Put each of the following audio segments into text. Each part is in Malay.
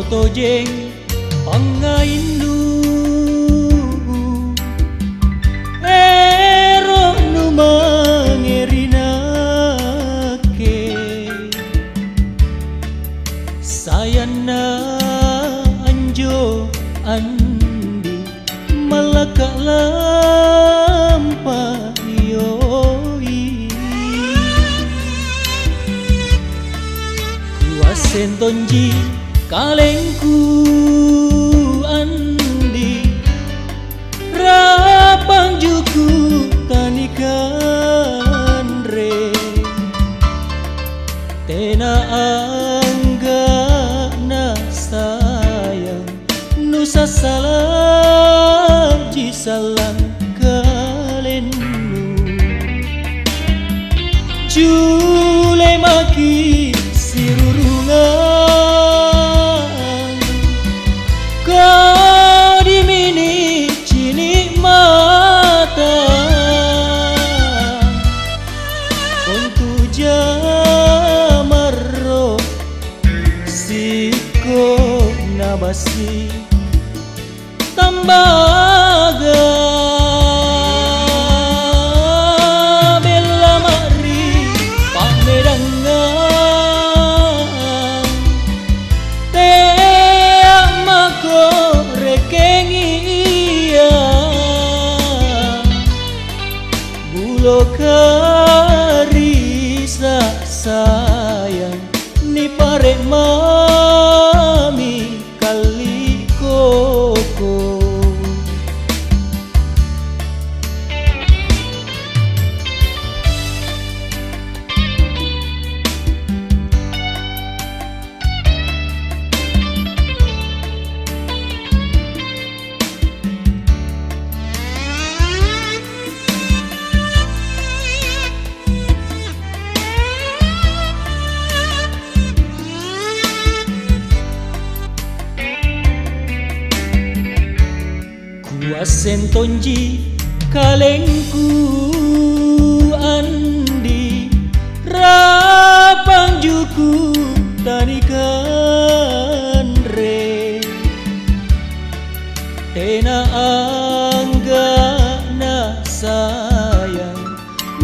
tojeng pangainu ero nu mangerinake sayana anjo andi malaka lampayoi kuasen tonji kalengku andi rapang juku tanikan re tena angga na sayang nusa salam jisalang kalenu jule maki sirurungan kau dimini cini mata kontu jamarro siko nabasi tambaga bella mari pamedangan te amako rekengia bulo karisa sayang ni pare mami kali koko kuasen tonji kalengku andi rapang juku tanikan re tena angga na sayang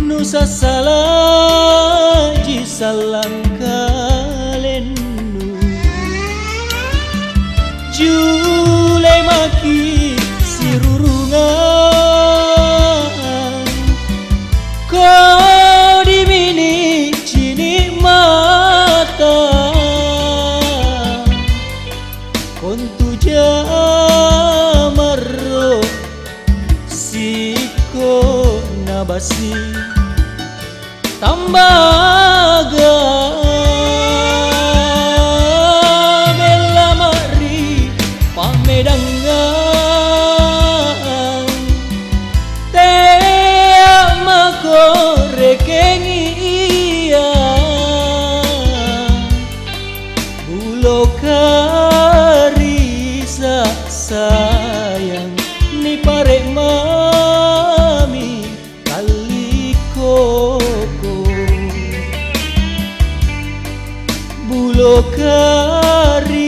nusa salaji salang kalenu jule maki sirurungan kau dimini cini mata kontu jamarro siko nabasi tambaga bella mari pamedangan rekengia bulo karisa sayang ni pare mami kali koko bulo kari